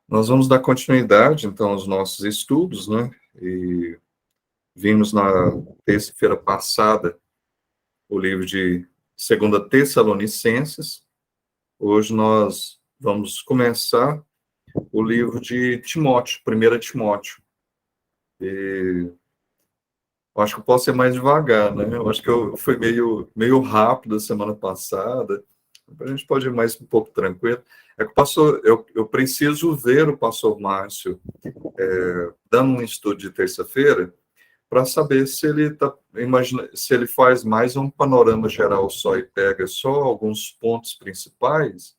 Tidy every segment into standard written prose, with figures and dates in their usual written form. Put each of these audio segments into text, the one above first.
Nós vamos dar continuidade, então, aos nossos estudos, né? E vimos na terça-feira passada o livro de 2 Tessalonicenses. Hoje nós vamos começar o livro de Timóteo, 1 Timóteo. E eu acho que eu posso ser mais devagar, né? Eu acho que eu fui meio rápido a semana passada. A gente pode ir mais um pouco tranquilo. É que o pastor, eu preciso ver o pastor Márcio dando um estudo de terça-feira para saber se ele se ele faz mais um panorama geral só e pega só alguns pontos principais,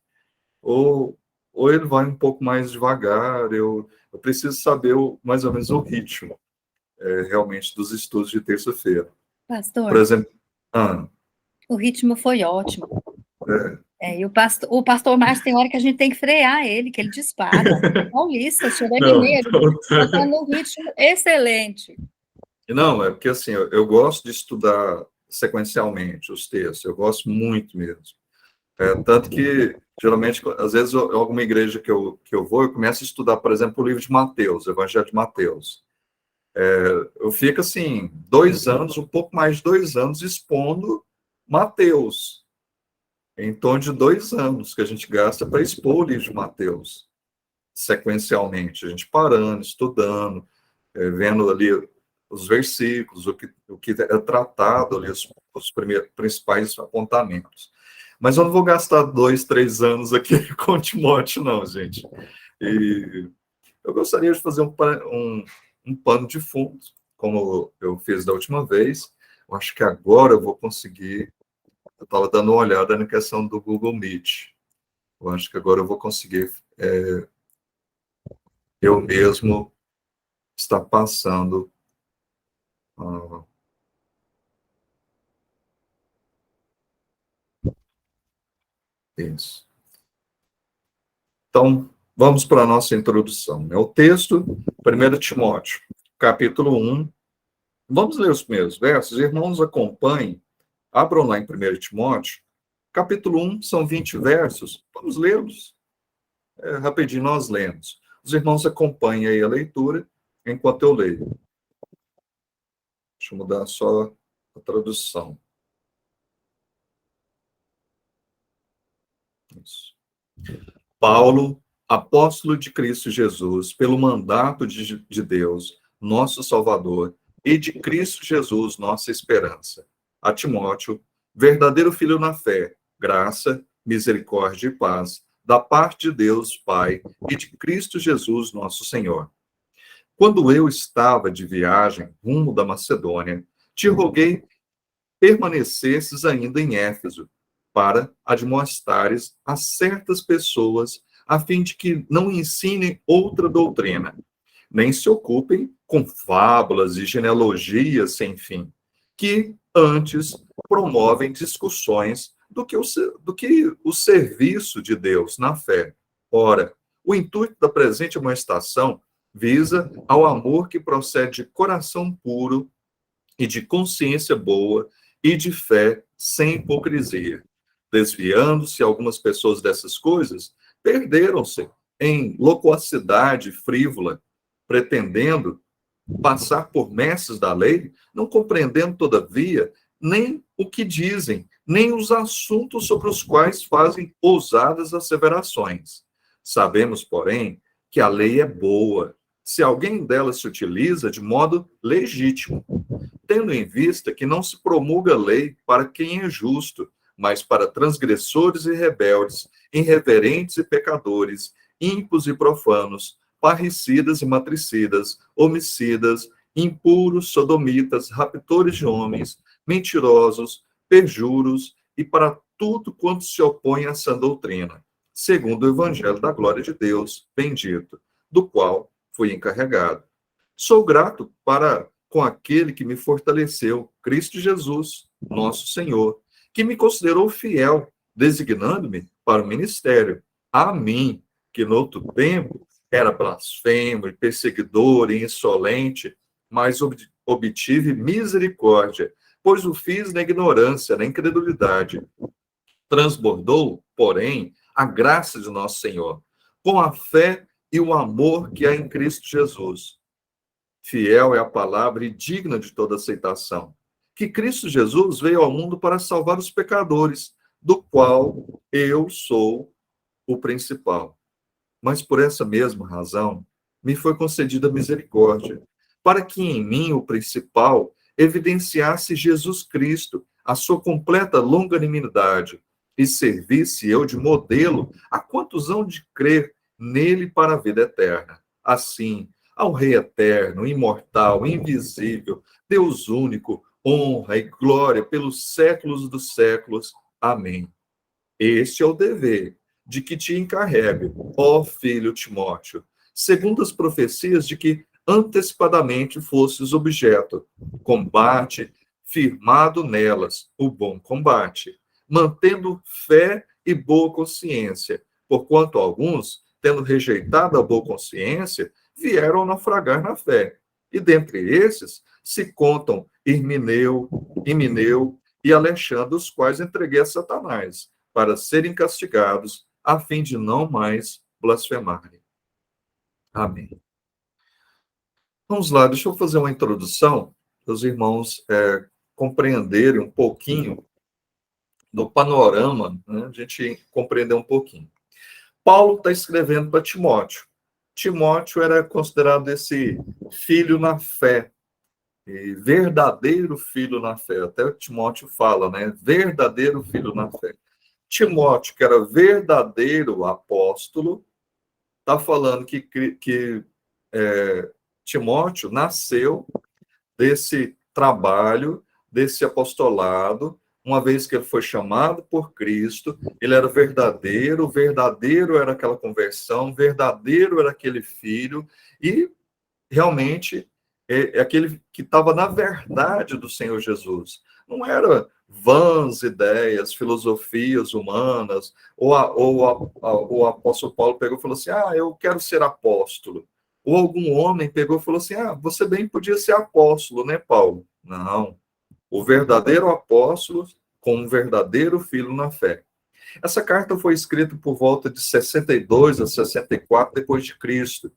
ou, ou ele vai um pouco mais devagar. Eu preciso saber mais ou menos o ritmo, realmente, dos estudos de terça-feira. Por Pastor, exemplo, ah, o ritmo foi ótimo. é, E o pastor Márcio tem hora que a gente tem que frear ele, que ele dispara. Paulista, o senhor é não, mineiro, está no ritmo excelente. não, é porque assim, eu gosto de estudar sequencialmente os textos, eu gosto muito mesmo. Tanto que, geralmente, às vezes, em alguma igreja que eu vou, eu começo a estudar, por exemplo, o livro de Mateus, o Evangelho de Mateus. Eu fico, assim, 2 anos, um pouco mais de 2 anos, expondo Mateus, em torno de 2 anos que a gente gasta para expor o livro de Mateus, sequencialmente, a gente parando, estudando, vendo ali os versículos, o que é tratado ali, os principais apontamentos. Mas eu não vou gastar 2, 3 anos aqui com o Timóteo, não, gente. E eu gostaria de fazer um pano de fundo, como eu fiz da última vez. Eu acho que agora eu vou conseguir. Eu estava dando uma olhada na questão do Google Meet. Eu acho que agora eu vou conseguir eu mesmo estar passando ah, isso. Então, vamos para a nossa introdução. O texto, 1 Timóteo, capítulo 1. Vamos ler os primeiros versos. Irmãos, acompanhem. Abram lá em 1 Timóteo, capítulo 1, são 20 versos. Vamos lê-los. Rapidinho nós lemos. Os irmãos acompanhem aí a leitura enquanto eu leio. Deixa eu mudar só a tradução. Isso. Paulo, apóstolo de Cristo Jesus, pelo mandato de Deus, nosso Salvador, e de Cristo Jesus, nossa esperança. A Timóteo, verdadeiro filho na fé, graça, misericórdia e paz, da parte de Deus, Pai, e de Cristo Jesus, nosso Senhor. Quando eu estava de viagem rumo da Macedônia, te roguei permanecesses ainda em Éfeso, para admoestares a certas pessoas, a fim de que não ensinem outra doutrina, nem se ocupem com fábulas e genealogias sem fim, que antes promovem discussões do que o serviço de Deus na fé. Ora, o intuito da presente amonestação visa ao amor que procede de coração puro e de consciência boa e de fé sem hipocrisia. Desviando-se algumas pessoas dessas coisas, perderam-se em loquacidade frívola, pretendendo passar por mestres da lei, não compreendendo, todavia, nem o que dizem, nem os assuntos sobre os quais fazem ousadas asseverações. Sabemos, porém, que a lei é boa, se alguém dela se utiliza de modo legítimo, tendo em vista que não se promulga lei para quem é justo, mas para transgressores e rebeldes, irreverentes e pecadores, ímpios e profanos, parricidas e matricidas, homicidas, impuros, sodomitas, raptores de homens, mentirosos, perjuros e para tudo quanto se opõe a essa doutrina, segundo o evangelho da glória de Deus, bendito, do qual fui encarregado. Sou grato com aquele que me fortaleceu, Cristo Jesus, nosso Senhor, que me considerou fiel, designando-me para o ministério. A mim, que no outro tempo era blasfemo e perseguidor e insolente, mas obtive misericórdia, pois o fiz na ignorância, na incredulidade. Transbordou, porém, a graça de nosso Senhor, com a fé e o amor que há em Cristo Jesus. Fiel é a palavra e digna de toda aceitação. Que Cristo Jesus veio ao mundo para salvar os pecadores, do qual eu sou o principal. Mas por essa mesma razão, me foi concedida misericórdia, para que em mim, o principal, evidenciasse Jesus Cristo, a sua completa longanimidade, e servisse eu de modelo a quantos hão de crer nele para a vida eterna. Assim, ao Rei eterno, imortal, invisível, Deus único, honra e glória pelos séculos dos séculos. Amém. Este é o dever de que te encarrego, ó filho Timóteo, segundo as profecias de que antecipadamente fostes objeto. Combate, firmado nelas, o bom combate, mantendo fé e boa consciência, porquanto alguns, tendo rejeitado a boa consciência, vieram a naufragar na fé. E dentre esses se contam Himeneu e Alexandre, os quais entreguei a Satanás, para serem castigados, a fim de não mais blasfemarem. Amém. Vamos lá, deixa eu fazer uma introdução, para os irmãos compreenderem um pouquinho do panorama, né? A gente compreender um pouquinho. Paulo está escrevendo para Timóteo. Timóteo era considerado esse filho na fé, e verdadeiro filho na fé. Até Timóteo fala, né? Verdadeiro filho na fé. Timóteo, que era verdadeiro apóstolo, está falando que Timóteo nasceu desse trabalho, desse apostolado, uma vez que ele foi chamado por Cristo, ele era verdadeiro, verdadeiro era aquela conversão, verdadeiro era aquele filho, e realmente é aquele que estava na verdade do Senhor Jesus. Não era vãs ideias, filosofias humanas, o apóstolo Paulo pegou e falou assim, eu quero ser apóstolo. Ou algum homem pegou e falou assim, você bem podia ser apóstolo, né, Paulo? Não. O verdadeiro apóstolo com um verdadeiro filho na fé. Essa carta foi escrita por volta de 62 a 64 depois de Cristo.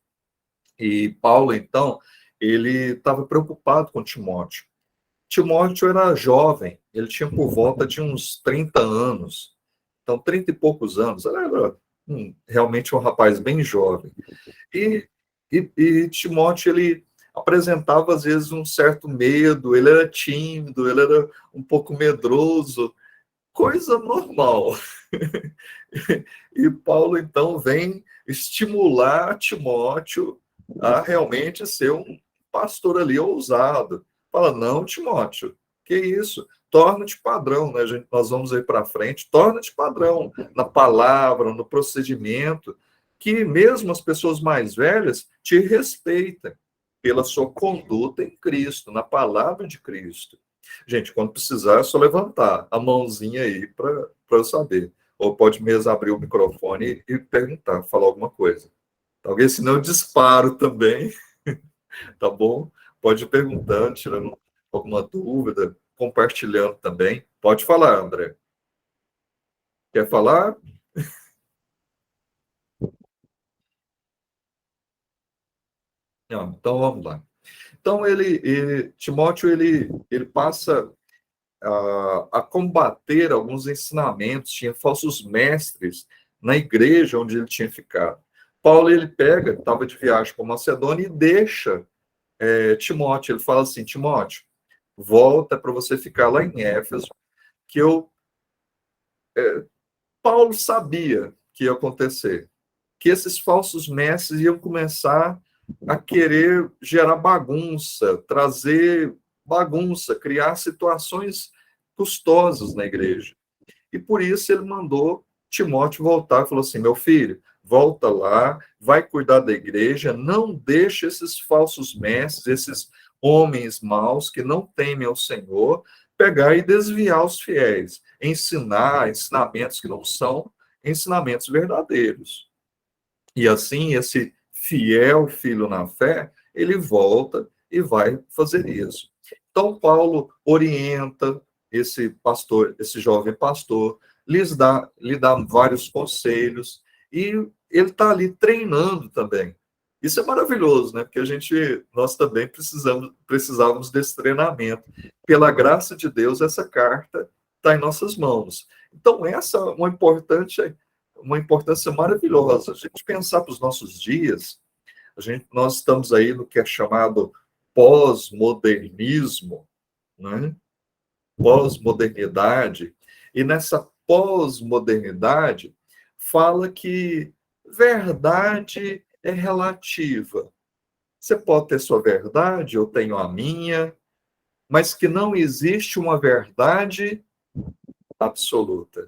E Paulo, então, ele estava preocupado com Timóteo. Timóteo era jovem, ele tinha por volta de uns 30 anos. Então, 30 e poucos anos. Ele era realmente um rapaz bem jovem. E Timóteo, ele apresentava, às vezes, um certo medo, ele era tímido, ele era um pouco medroso, coisa normal. E Paulo, então, vem estimular Timóteo a realmente ser um pastor ali ousado. Fala, não, Timóteo, que isso? Torna-te padrão, né? Nós vamos aí para frente, torna-te padrão na palavra, no procedimento, que mesmo as pessoas mais velhas te respeitem pela sua conduta em Cristo, na palavra de Cristo. Gente, quando precisar, é só levantar a mãozinha aí para eu saber. Ou pode mesmo abrir o microfone e perguntar, falar alguma coisa. Talvez, senão eu disparo também, tá bom? Pode ir perguntando, tirando alguma dúvida, compartilhando também. Pode falar, André. Quer falar? Não, então vamos lá. Então, Timóteo, ele passa a combater alguns ensinamentos, tinha falsos mestres na igreja onde ele tinha ficado. Paulo, ele pega, estava de viagem para Macedônia e deixa Timóteo, ele fala assim, Timóteo, volta para você ficar lá em Éfeso, que Paulo sabia que ia acontecer, que esses falsos mestres iam começar a querer gerar bagunça, trazer bagunça, criar situações custosas na igreja. E por isso ele mandou Timóteo voltar, falou assim, meu filho, volta lá, vai cuidar da igreja, não deixe esses falsos mestres, esses homens maus que não temem ao Senhor, pegar e desviar os fiéis, ensinar ensinamentos que não são ensinamentos verdadeiros. E assim, esse fiel filho na fé, ele volta e vai fazer isso. Então, Paulo orienta esse pastor, esse jovem pastor, lhe dá vários conselhos, e ele está ali treinando também. Isso é maravilhoso, né? Porque nós também precisávamos desse treinamento. Pela graça de Deus, essa carta está em nossas mãos. Então, essa é uma importância maravilhosa. A gente pensar para os nossos dias, nós estamos aí no que é chamado pós-modernismo, né? Pós-modernidade, e nessa pós-modernidade fala que verdade é relativa. Você pode ter sua verdade, eu tenho a minha, mas que não existe uma verdade absoluta.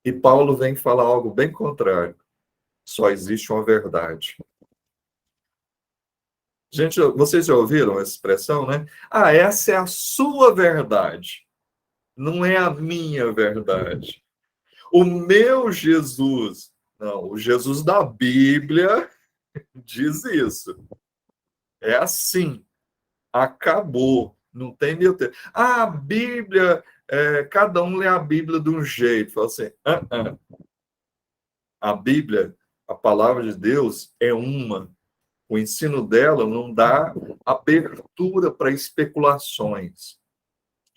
E Paulo vem falar algo bem contrário. Só existe uma verdade. Gente, vocês já ouviram essa expressão, né? Ah, essa é a sua verdade, não é a minha verdade. O meu Jesus, não, o Jesus da Bíblia diz isso. É assim, acabou, não tem meio termo. Ah, a Bíblia, cada um lê a Bíblia de um jeito. Fala assim, a Bíblia, a palavra de Deus é uma. O ensino dela não dá abertura para especulações.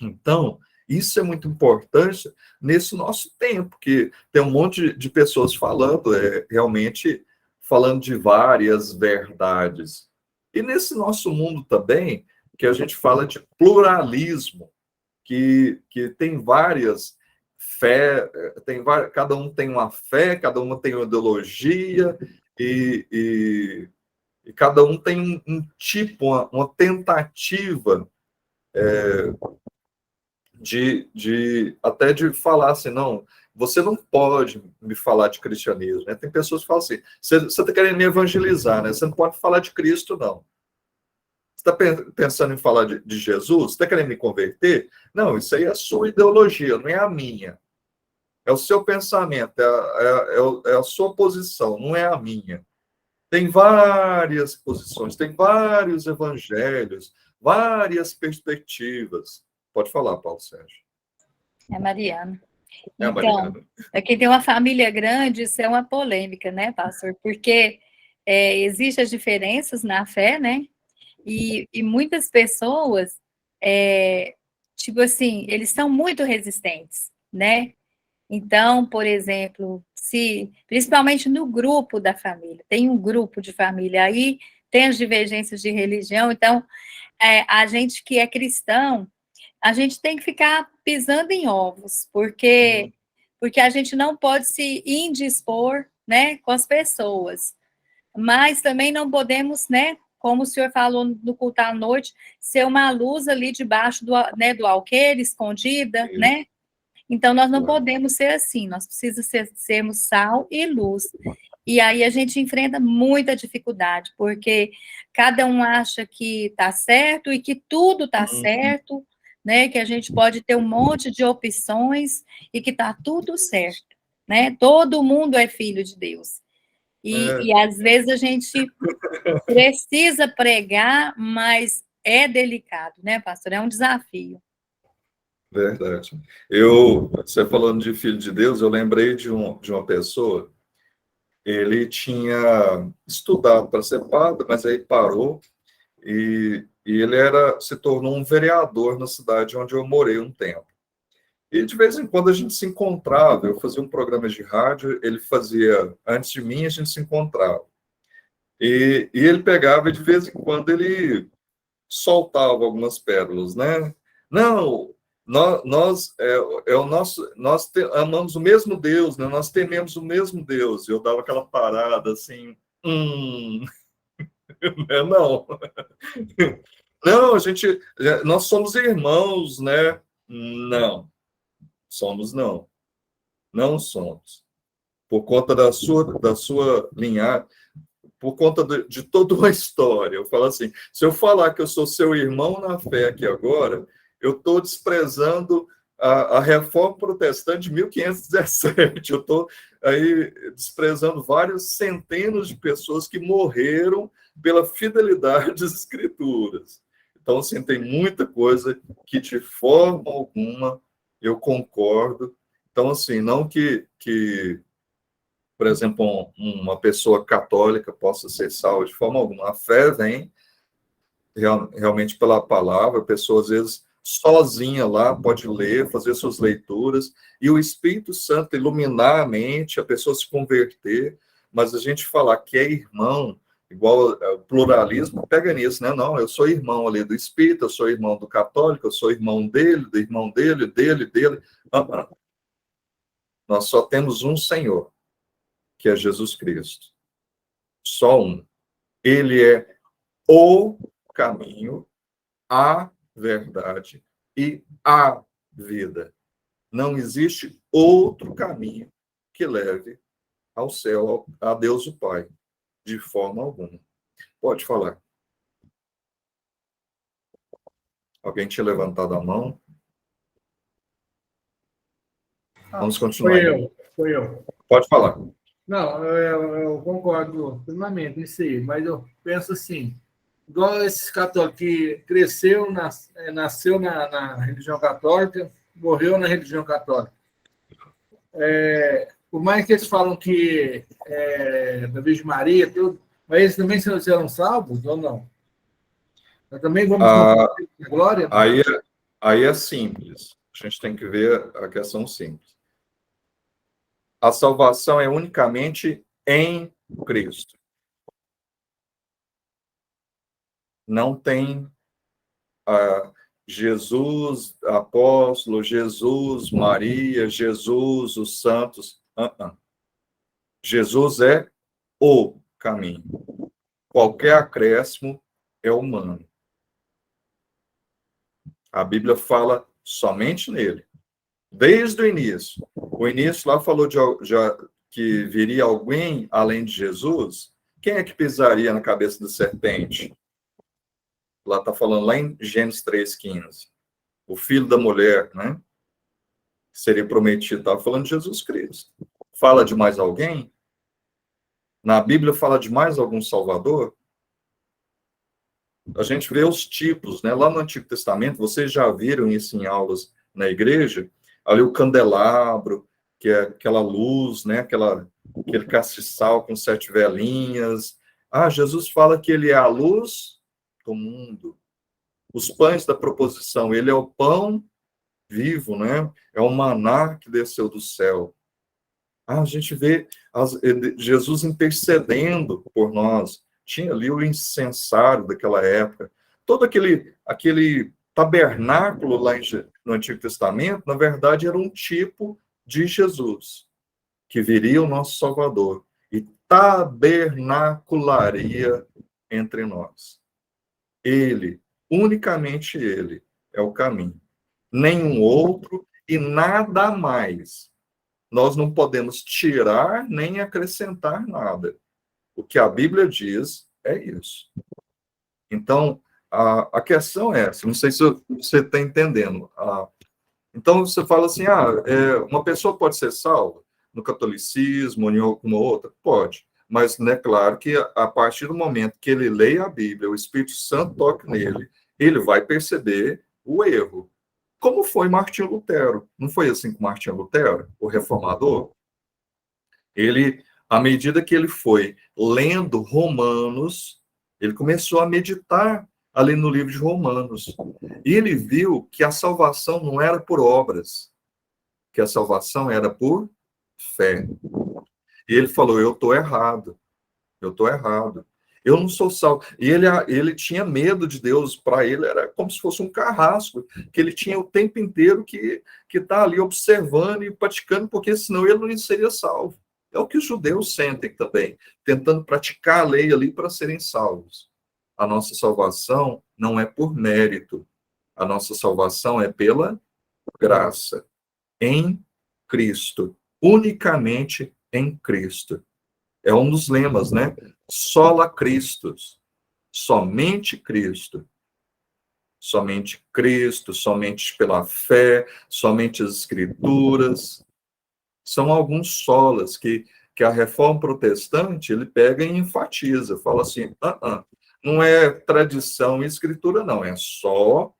Então, isso é muito importante nesse nosso tempo, que tem um monte de pessoas falando, realmente falando de várias verdades. E nesse nosso mundo também, que a gente fala de pluralismo, que tem várias fé, cada um tem uma fé, cada uma tem uma ideologia, e cada um tem um tipo, uma tentativa até de falar assim, não, você não pode me falar de cristianismo, né? Tem pessoas que falam assim, você está querendo me evangelizar, né? Você não pode falar de Cristo, não. Você está pensando em falar de Jesus? Você está querendo me converter? Não, isso aí é a sua ideologia, não é a minha. É o seu pensamento, é a sua posição, não é a minha. Tem várias posições, tem vários evangelhos, várias perspectivas. Pode falar, Paulo Sérgio. É Mariana. É a Então, Mariana. quem tem uma família grande, isso é uma polêmica, né, pastor? Porque existem as diferenças na fé, né? E muitas pessoas, tipo assim, eles são muito resistentes, né? Então, por exemplo, se principalmente no grupo da família, tem um grupo de família aí, tem as divergências de religião, então a gente que é cristão, a gente tem que ficar pisando em ovos, porque a gente não pode se indispor, né, com as pessoas, mas também não podemos, né, como o senhor falou no culto à noite, ser uma luz ali debaixo do alqueire, escondida, né? Então, nós não podemos ser assim, nós precisamos sermos sal e luz. E aí a gente enfrenta muita dificuldade, porque cada um acha que está certo e que tudo está certo, né? Que a gente pode ter um monte de opções e que está tudo certo, né? Todo mundo é filho de Deus. E às vezes a gente precisa pregar, mas é delicado, né, pastor? É um desafio. Verdade. Você falando de filho de Deus, eu lembrei de uma pessoa, ele tinha estudado para ser padre, mas aí parou, e ele se tornou um vereador na cidade onde eu morei um tempo. E de vez em quando a gente se encontrava, eu fazia um programa de rádio, ele fazia, antes de mim, a gente se encontrava. E ele pegava, e de vez em quando ele soltava algumas pérolas, né? Não, amamos o mesmo Deus, né? Nós tememos o mesmo Deus. Eu dava aquela parada assim, não, não, nós somos irmãos, né? Não, somos não, não somos. Por conta da sua linhagem, por conta de toda uma história. Eu falo assim, se eu falar que eu sou seu irmão na fé aqui agora, eu estou desprezando a Reforma Protestante de 1517. Eu estou aí desprezando várias centenas de pessoas que morreram pela fidelidade às Escrituras. Então, assim, tem muita coisa que, de forma alguma, eu concordo. Então, assim, não que por exemplo, uma pessoa católica possa ser salva de forma alguma. A fé vem realmente pela palavra, a pessoa às vezes sozinha lá pode ler, fazer suas leituras, e o Espírito Santo iluminar a mente, a pessoa se converter, mas a gente falar que é irmão, igual o pluralismo, pega nisso, né? Não, eu sou irmão ali do Espírito, eu sou irmão do católico, eu sou irmão dele, do irmão dele, dele. Nós só temos um Senhor, que é Jesus Cristo. Só um. Ele é o caminho, a verdade e a vida. Não existe outro caminho que leve ao céu, a Deus o Pai, de forma alguma. Pode falar. Alguém tinha levantado a mão? Vamos continuar. Foi eu. Pode falar. Não, eu concordo plenamente nisso aí, mas eu penso assim, igual esses católicos que nasceu na religião católica, morreu na religião católica. Por mais que eles falam que da Virgem Maria, tudo, mas eles também serão salvos ou não? Nós também vamos ter glória? Aí é simples. A gente tem que ver a questão simples. A salvação é unicamente em Cristo. Não tem Jesus, apóstolo, Jesus, Maria, Jesus, os santos. Jesus é o caminho. Qualquer acréscimo é humano. A Bíblia fala somente nele. Desde o início. O início lá falou que viria alguém além de Jesus. Quem é que pisaria na cabeça da serpente? Lá está falando lá em Gênesis 3,15. O filho da mulher, né? Que seria prometido. Estava falando de Jesus Cristo. Fala de mais alguém? Na Bíblia fala de mais algum Salvador? A gente vê os tipos, né? Lá no Antigo Testamento, vocês já viram isso em aulas na igreja, ali o candelabro, que é aquela luz, né? Aquele castiçal com 7 velinhas. Jesus fala que ele é a luz do mundo. Os pães da proposição, ele é o pão vivo, né? É o maná que desceu do céu. A gente vê Jesus intercedendo por nós. Tinha ali o incensário daquela época. Todo aquele tabernáculo lá no Antigo Testamento, na verdade, era um tipo de Jesus, que viria o nosso Salvador e tabernacularia entre nós. Ele, unicamente ele, é o caminho. Nenhum outro e nada mais. Nós não podemos tirar nem acrescentar nada. O que a Bíblia diz é isso. Então, a questão é essa. Não sei se você está entendendo. Então, você fala assim, uma pessoa pode ser salva no catolicismo ou em alguma outra? Pode. Mas, né, claro que a partir do momento que ele leia a Bíblia, o Espírito Santo toque nele, ele vai perceber o erro. Como foi Martinho Lutero? Não foi assim com Martinho Lutero, o reformador? Ele, à medida que ele foi lendo Romanos, ele começou a meditar ali no livro de Romanos. E ele viu que a salvação não era por obras, que a salvação era por fé. E ele falou, eu estou errado. Eu não sou salvo. E ele tinha medo de Deus. Para ele era como se fosse um carrasco, que ele tinha o tempo inteiro que está ali observando e praticando, porque senão ele não seria salvo. É o que os judeus sentem também, tentando praticar a lei ali para serem salvos. A nossa salvação não é por mérito. A nossa salvação é pela graça. Em Cristo. Unicamente em Cristo. É um dos lemas, né? Sola Christus. Somente Cristo. Somente Cristo, somente pela fé, somente as Escrituras. São alguns solas que a Reforma Protestante ele pega e enfatiza. Fala assim, não é tradição e Escritura, não. É só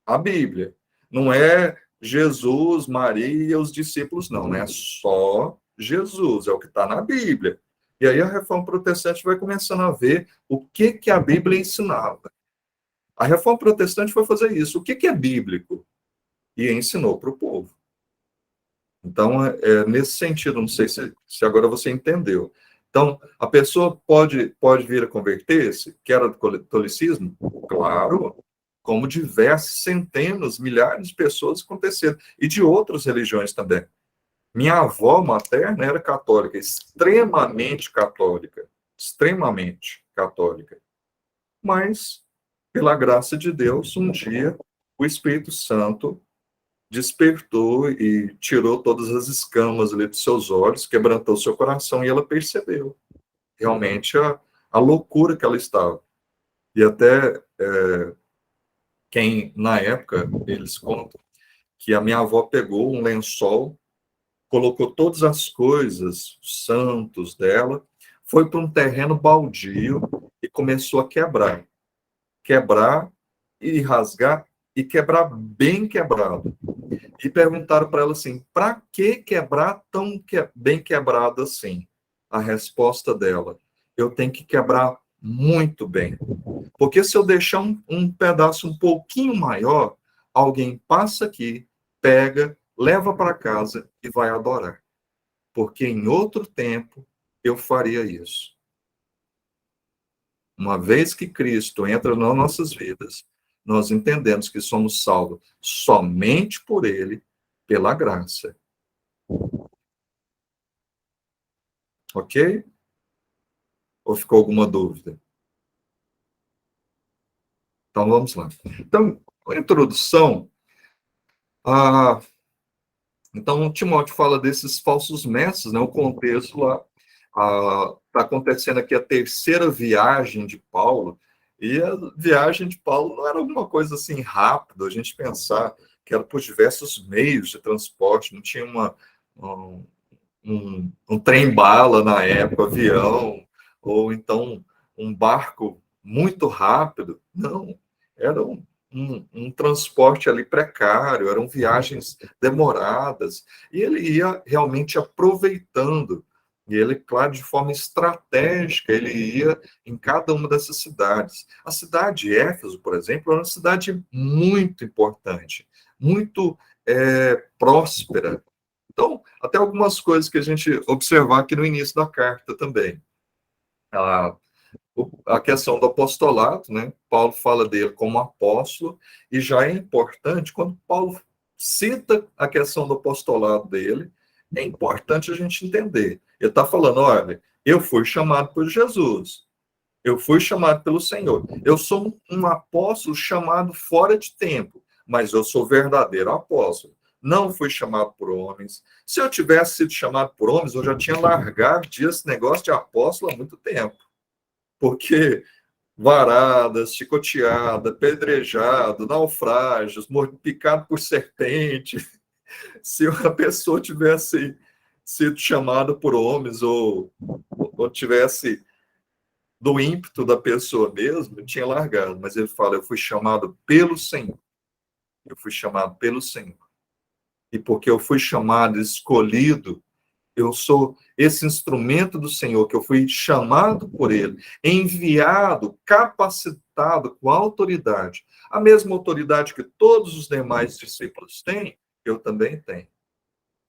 a Bíblia. Não é Jesus, Maria e os discípulos, não. É só Jesus, é o que está na Bíblia. E aí a Reforma Protestante vai começando a ver o que a Bíblia ensinava. A Reforma Protestante foi fazer isso. O que é bíblico? E ensinou para o povo. Então, nesse sentido, não sei se agora você entendeu. Então, a pessoa pode vir a converter-se, que era do catolicismo? Claro, como diversas, centenas, milhares de pessoas aconteceram, e de outras religiões também. Minha avó materna era católica, extremamente católica, mas, pela graça de Deus, um dia o Espírito Santo despertou e tirou todas as escamas ali dos seus olhos, quebrantou seu coração, e ela percebeu realmente a loucura que ela estava. E até quem, na época, eles contam que a minha avó pegou um lençol, colocou todas as coisas, os santos dela, foi para um terreno baldio e começou a quebrar e rasgar, e quebrar bem quebrado. E perguntaram para ela assim, para que quebrar tão bem quebrado assim? A resposta dela, eu tenho que quebrar muito bem. Porque se eu deixar um pedaço um pouquinho maior, alguém passa aqui, pega, leva para casa e vai adorar. Porque em outro tempo eu faria isso. Uma vez que Cristo entra nas nossas vidas, nós entendemos que somos salvos somente por Ele, pela graça. Ok? Ou ficou alguma dúvida? Então, vamos lá. Então, a introdução, então, Timóteo fala desses falsos mestres, né? O contexto lá, está acontecendo aqui a terceira viagem de Paulo, e a viagem de Paulo não era alguma coisa assim rápida, a gente pensar que era por diversos meios de transporte, não tinha um trem-bala na época, avião, ou então um barco muito rápido. Não, era um transporte ali precário, eram viagens demoradas, e ele ia realmente aproveitando, e ele, claro, de forma estratégica, ele ia em cada uma dessas cidades. A cidade de Éfeso, por exemplo, era uma cidade muito importante, muito próspera. Então, até algumas coisas que a gente observar aqui no início da carta também. A questão do apostolado, né? Paulo fala dele como apóstolo, e já é importante, quando Paulo cita a questão do apostolado dele, é importante a gente entender. Ele está falando, olha, eu fui chamado por Jesus, eu fui chamado pelo Senhor, eu sou um apóstolo chamado fora de tempo, mas eu sou verdadeiro apóstolo. Não fui chamado por homens. Se eu tivesse sido chamado por homens, eu já tinha largado esse negócio de apóstolo há muito tempo. Porque varadas, chicoteada, pedrejado, naufrágios, picado por serpente. Se a pessoa tivesse sido chamada por homens ou tivesse do ímpeto da pessoa mesmo, eu tinha largado. Mas ele fala, eu fui chamado pelo Senhor. Eu fui chamado pelo Senhor. E porque eu fui chamado, escolhido, eu sou esse instrumento do Senhor, que eu fui chamado por Ele, enviado, capacitado com autoridade. A mesma autoridade que todos os demais discípulos têm, eu também tenho.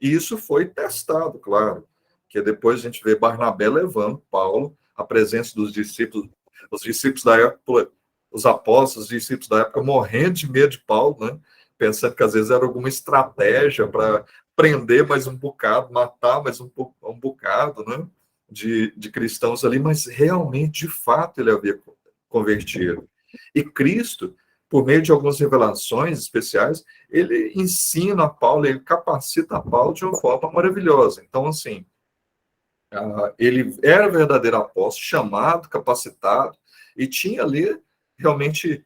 E isso foi testado, claro, que depois a gente vê Barnabé levando Paulo à presença dos discípulos, os discípulos da época, os apóstolos, os discípulos da época morrendo de medo de Paulo, né? Pensando que às vezes era alguma estratégia para prender mais um bocado, matar mais um bocado, né? De cristãos ali, mas realmente, de fato, ele havia convertido. E Cristo, por meio de algumas revelações especiais, ele ensina a Paulo, ele capacita a Paulo de uma forma maravilhosa. Então, assim, ele era verdadeiro apóstolo, chamado, capacitado, e tinha ali realmente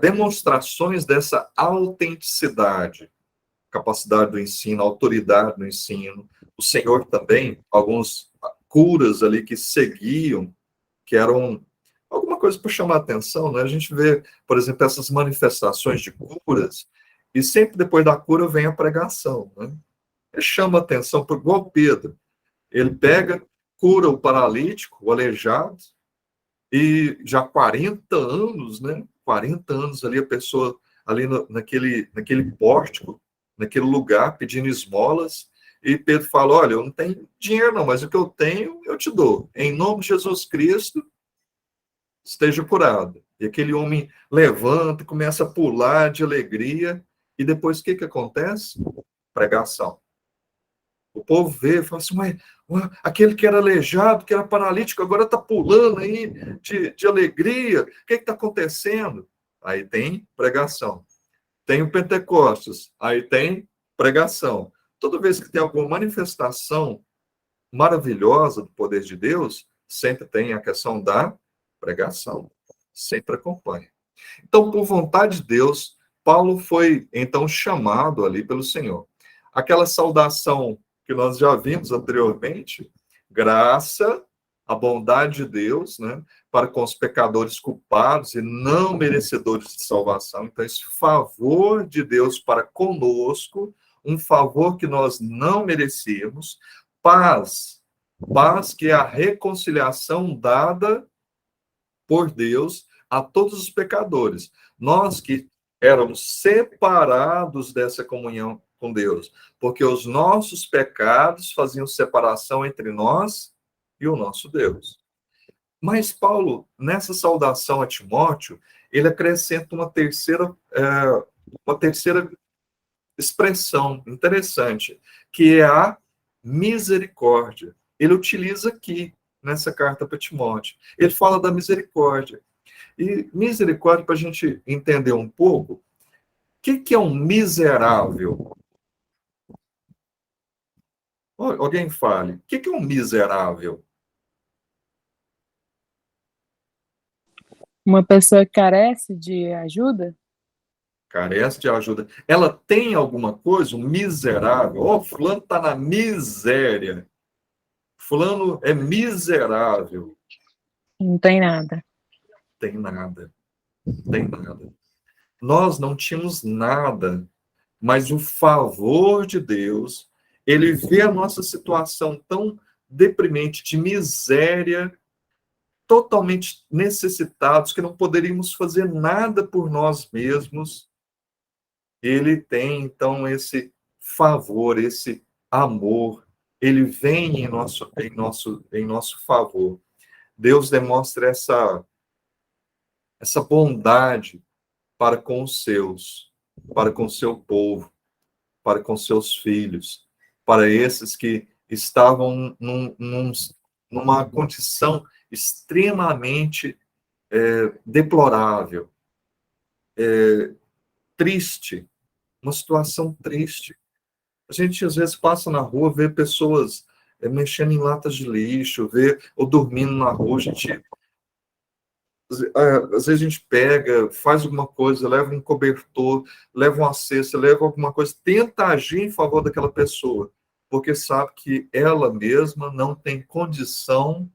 demonstrações dessa autenticidade, capacidade do ensino, autoridade no ensino. O Senhor também, algumas curas ali que seguiam, que eram alguma coisa para chamar a atenção, né? A gente vê, por exemplo, essas manifestações de curas, e sempre depois da cura vem a pregação, né? Chama a atenção, igual Pedro. Ele pega, cura o paralítico, o aleijado, e já 40 anos, né? 40 anos ali, a pessoa ali naquele pórtico, naquele lugar, pedindo esmolas, e Pedro fala, olha, eu não tenho dinheiro não, mas o que eu tenho, eu te dou. Em nome de Jesus Cristo, esteja curado. E aquele homem levanta, começa a pular de alegria, e depois o que acontece? Pregação. O povo vê e fala assim, mas aquele que era aleijado, que era paralítico, agora está pulando aí de alegria. O que está acontecendo? Aí tem pregação. Tem o Pentecostes, aí tem pregação. Toda vez que tem alguma manifestação maravilhosa do poder de Deus, sempre tem a questão da pregação. Sempre acompanha. Então, por vontade de Deus, Paulo foi, então, chamado ali pelo Senhor. Aquela saudação que nós já vimos anteriormente, graça, a bondade de Deus, né, para com os pecadores culpados e não merecedores de salvação. Então, esse favor de Deus para conosco, um favor que nós não merecíamos, paz que é a reconciliação dada por Deus a todos os pecadores. Nós que éramos separados dessa comunhão com Deus, porque os nossos pecados faziam separação entre nós e o nosso Deus. Mas Paulo, nessa saudação a Timóteo, ele acrescenta uma terceira expressão interessante, que é a misericórdia. Ele utiliza aqui, nessa carta para Timóteo. Ele fala da misericórdia. E misericórdia, para a gente entender um pouco, o que é um miserável? Alguém fale. O que é um miserável? Uma pessoa que carece de ajuda? Carece de ajuda. Ela tem alguma coisa, um miserável. Fulano está na miséria. Fulano é miserável. Não tem nada. Tem nada. Tem nada. Nós não tínhamos nada, mas o favor de Deus, ele vê a nossa situação tão deprimente, de miséria, totalmente necessitados, que não poderíamos fazer nada por nós mesmos. Ele tem, então, esse favor, esse amor, ele vem em nosso favor. Deus demonstra essa bondade para com os seus, para com o seu povo, para com seus filhos, para esses que estavam numa condição extremamente deplorável, triste, uma situação triste. A gente, às vezes, passa na rua, vê pessoas mexendo em latas de lixo, ou dormindo na rua, às vezes a gente pega, faz alguma coisa, leva um cobertor, leva uma cesta, leva alguma coisa, tenta agir em favor daquela pessoa, porque sabe que ela mesma não tem condição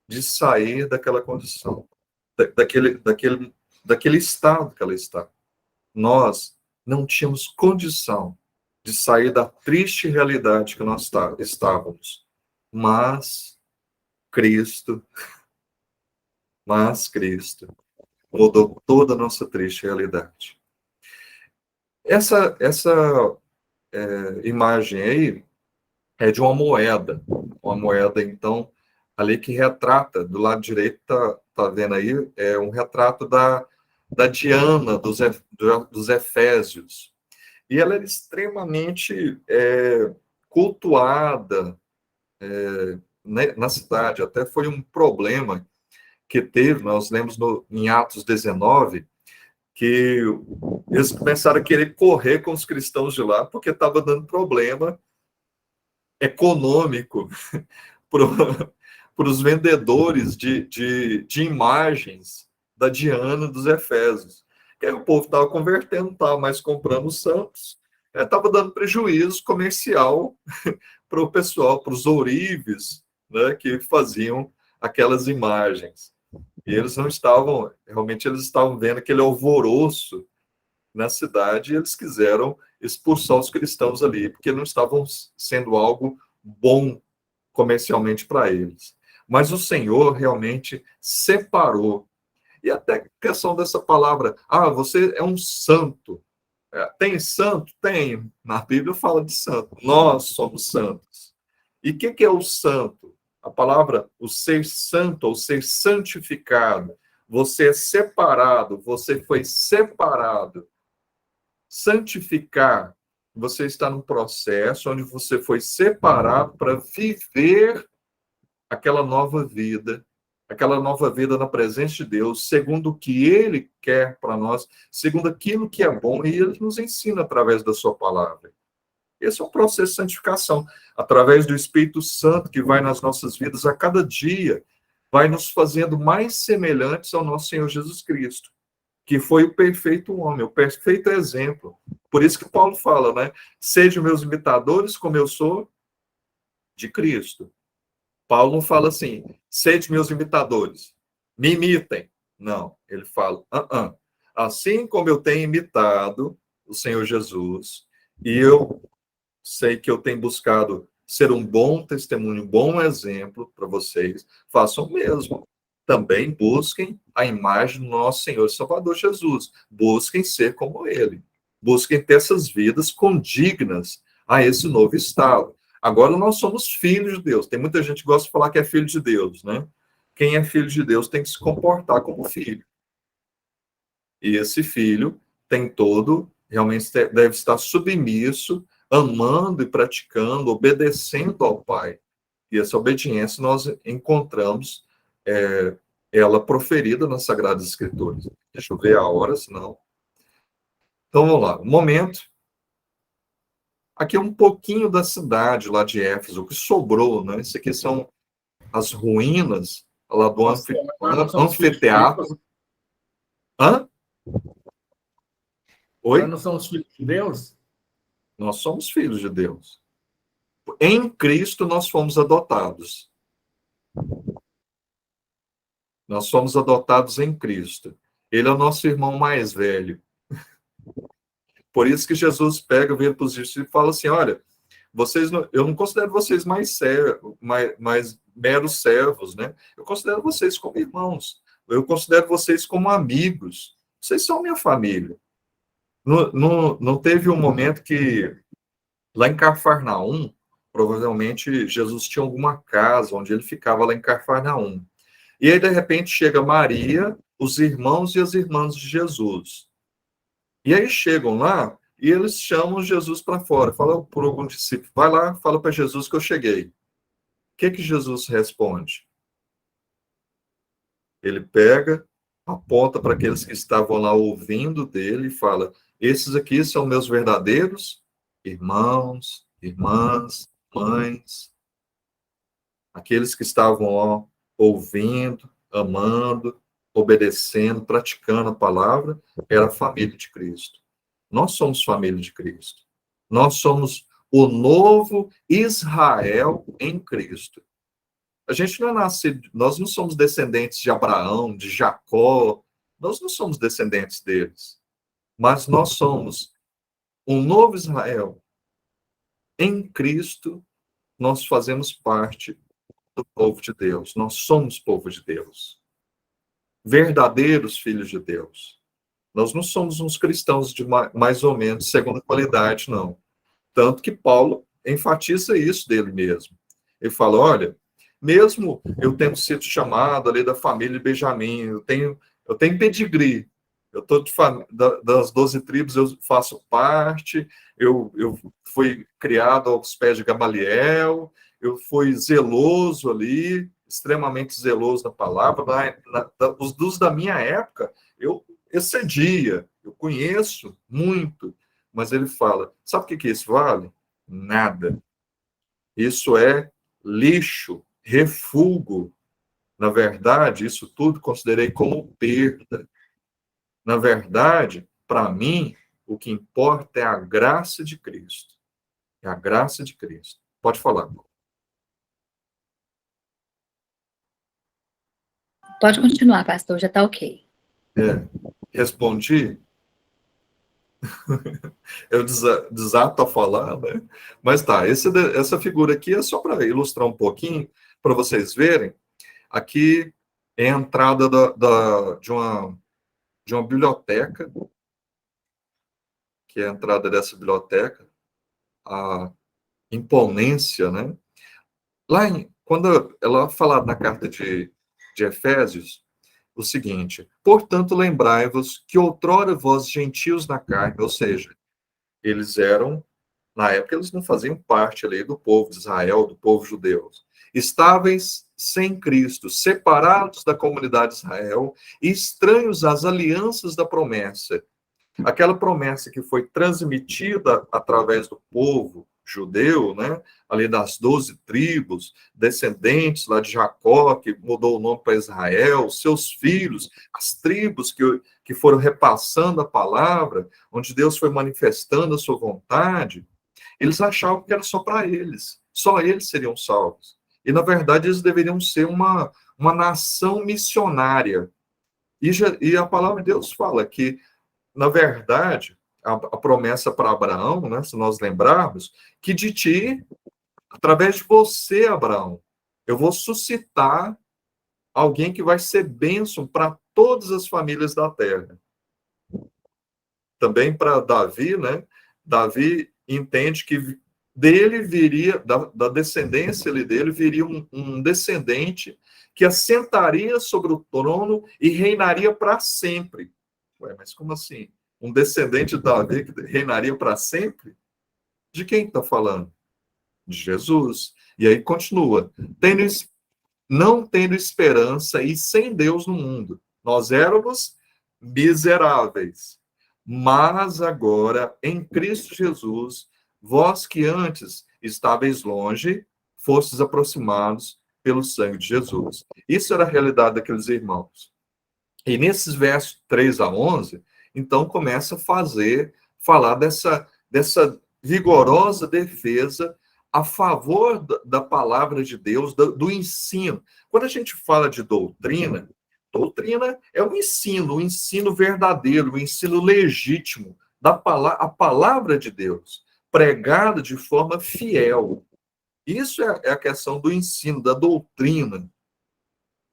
de sair daquela condição, daquele estado que ela está. Nós não tínhamos condição de sair da triste realidade que nós estávamos, mas Cristo mudou toda a nossa triste realidade. Essa imagem aí é de uma moeda, então, ali que retrata, do lado direito, tá vendo aí, é um retrato da Diana dos Efésios. E ela era extremamente cultuada na cidade, até foi um problema que teve, nós lemos em Atos 19, que eles começaram a querer correr com os cristãos de lá, porque estava dando problema econômico para os vendedores de imagens da Diana dos Efésios. Que aí o povo estava convertendo, não estava mais comprando os santos, estava dando prejuízo comercial para o pessoal, para os ourives, né, que faziam aquelas imagens. E eles não estavam, realmente eles estavam vendo aquele alvoroço na cidade e eles quiseram expulsar os cristãos ali, porque não estavam sendo algo bom comercialmente para eles. Mas o Senhor realmente separou. E até a questão dessa palavra, você é um santo. Tem santo? Tem. Na Bíblia fala de santo. Nós somos santos. E o que é o santo? A palavra, o ser santo, ou ser santificado. Você é separado, você foi separado. Santificar, você está num processo onde você foi separado para viver aquela nova vida na presença de Deus, segundo o que Ele quer para nós, segundo aquilo que é bom, e Ele nos ensina através da sua palavra. Esse é um processo de santificação, através do Espírito Santo que vai nas nossas vidas a cada dia, vai nos fazendo mais semelhantes ao nosso Senhor Jesus Cristo, que foi o perfeito homem, o perfeito exemplo. Por isso que Paulo fala, né? Sejam meus imitadores como eu sou de Cristo. Paulo não fala assim, sede meus imitadores, me imitem. Não, ele fala, assim como eu tenho imitado o Senhor Jesus, e eu sei que eu tenho buscado ser um bom testemunho, um bom exemplo para vocês, façam o mesmo. Também busquem a imagem do nosso Senhor e Salvador Jesus. Busquem ser como Ele. Busquem ter essas vidas condignas a esse novo estado. Agora nós somos filhos de Deus. Tem muita gente que gosta de falar que é filho de Deus, né? Quem é filho de Deus tem que se comportar como filho. E esse filho realmente deve estar submisso, amando e praticando, obedecendo ao Pai. E essa obediência nós encontramos ela proferida nas Sagradas Escrituras. Deixa eu ver a hora, senão... Então, vamos lá. Um momento. Aqui é um pouquinho da cidade lá de Éfeso, o que sobrou, né? Isso aqui são as ruínas lá do anfiteatro. Hã? Oi? Nós não somos filhos de Deus? Nós somos filhos de Deus. Em Cristo nós fomos adotados. Nós somos adotados em Cristo. Ele é o nosso irmão mais velho. Por isso que Jesus vira para os discípulos e fala assim, olha, eu não considero vocês mais meros servos, né? Eu considero vocês como irmãos. Eu considero vocês como amigos. Vocês são minha família. Não teve um momento que, lá em Cafarnaum, provavelmente Jesus tinha alguma casa onde ele ficava lá em Cafarnaum. E aí, de repente, chega Maria, os irmãos e as irmãs de Jesus. E aí chegam lá e eles chamam Jesus para fora. Fala por algum discípulo, vai lá, fala para Jesus que eu cheguei. O que Jesus responde? Ele pega, aponta para aqueles que estavam lá ouvindo dele e fala, esses aqui são meus verdadeiros irmãos, irmãs, mães. Aqueles que estavam ouvindo, amando, obedecendo, praticando a palavra, era a família de Cristo. Nós somos família de Cristo. Nós somos o novo Israel em Cristo. A gente não é nascido, nós não somos descendentes de Abraão, de Jacó, nós não somos descendentes deles. Mas nós somos um novo Israel. Em Cristo, nós fazemos parte do povo de Deus. Nós somos povo de Deus. Verdadeiros filhos de Deus. Nós não somos uns cristãos de mais ou menos segunda qualidade, não. Tanto que Paulo enfatiza isso dele mesmo. Ele fala, olha, mesmo eu tendo sido chamado ali da família de Benjamim, eu tenho pedigree, eu estou das 12 tribos, eu faço parte, eu fui criado aos pés de Gamaliel, eu fui zeloso ali, extremamente zeloso na palavra, os dos da minha época, eu excedia, eu conheço muito, mas ele fala, sabe o que isso vale? Nada. Isso é lixo, refúgio. Na verdade, isso tudo considerei como perda. Na verdade, para mim, o que importa é a graça de Cristo. É a graça de Cristo. Pode falar. Pode continuar, pastor, já está ok. Respondi? Eu desato a falar, né? Mas tá, essa figura aqui é só para ilustrar um pouquinho, para vocês verem. Aqui é a entrada de uma biblioteca, que é a entrada dessa biblioteca, a imponência, né? Quando ela fala na carta de Efésios, o seguinte: portanto, lembrai-vos que outrora vós gentios na carne, ou seja, eles eram, na época, eles não faziam parte ali do povo de Israel, do povo judeu. Estáveis sem Cristo, separados da comunidade de Israel, e estranhos às alianças da promessa. Aquela promessa que foi transmitida através do povo judeu, né? Ali das 12 tribos, descendentes lá de Jacó, que mudou o nome para Israel, seus filhos, as tribos que foram repassando a palavra, onde Deus foi manifestando a sua vontade, eles achavam que era só eles seriam salvos. E, na verdade, eles deveriam ser uma nação missionária. E a palavra de Deus fala que, na verdade, a promessa para Abraão, né, se nós lembrarmos, que de ti, através de você, Abraão, eu vou suscitar alguém que vai ser bênção para todas as famílias da terra. Também para Davi, né? Davi entende que dele viria, da descendência dele, viria um descendente que assentaria sobre o trono e reinaria para sempre. Ué, mas como assim? Um descendente de Davi que reinaria para sempre? De quem está falando? De Jesus. E aí continua. Não tendo esperança e sem Deus no mundo. Nós éramos miseráveis. Mas agora, em Cristo Jesus, vós que antes estáveis longe, fostes aproximados pelo sangue de Jesus. Isso era a realidade daqueles irmãos. E nesses versos 3 a 11, então começa a falar dessa vigorosa defesa a favor da palavra de Deus, do ensino. Quando a gente fala de doutrina é o ensino verdadeiro, o ensino legítimo a palavra de Deus, pregada de forma fiel. Isso é a questão do ensino, da doutrina.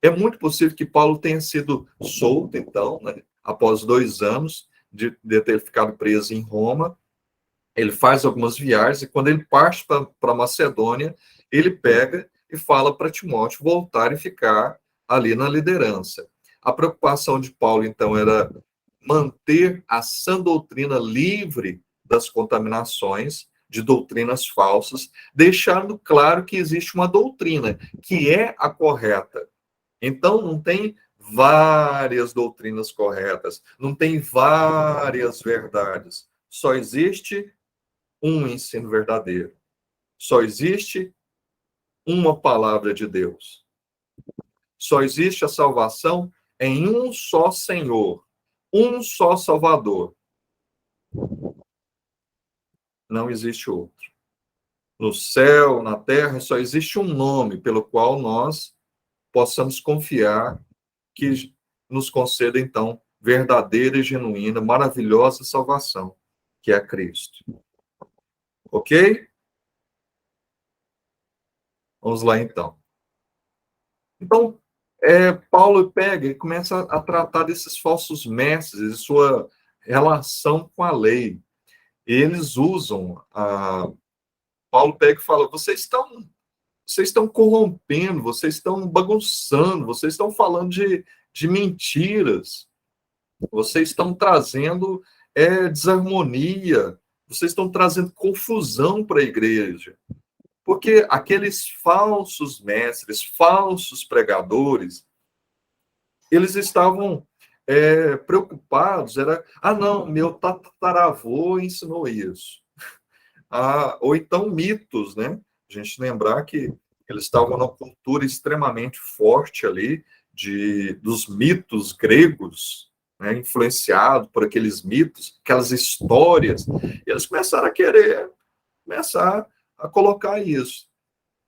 É muito possível que Paulo tenha sido solto, então, né, após 2 anos de ter ficado preso em Roma. Ele faz algumas viagens e quando ele parte para Macedônia, ele pega e fala para Timóteo voltar e ficar ali na liderança. A preocupação de Paulo, então, era manter a sã doutrina livre das contaminações de doutrinas falsas, deixando claro que existe uma doutrina que é a correta. Então, não tem várias doutrinas corretas, não tem várias verdades. Só existe um ensino verdadeiro. Só existe uma palavra de Deus. Só existe a salvação em um só Senhor, um só Salvador. Não existe outro. No céu, na terra, só existe um nome pelo qual nós possamos confiar que nos conceda, então, verdadeira e genuína, maravilhosa salvação, que é Cristo. Ok? Vamos lá, então. Então, Paulo pega e começa a tratar desses falsos mestres e sua relação com a lei. Eles usam Paulo pega e fala: vocês estão corrompendo, vocês estão bagunçando, vocês estão falando de mentiras, vocês estão trazendo desarmonia, vocês estão trazendo confusão para a igreja. Porque aqueles falsos mestres, falsos pregadores, eles estavam preocupados, não, meu tataravô ensinou isso. Ou então mitos, né? A gente lembrar que eles estavam numa cultura extremamente forte ali, dos mitos gregos, né? Influenciado por aqueles mitos, aquelas histórias, e eles começaram a colocar isso.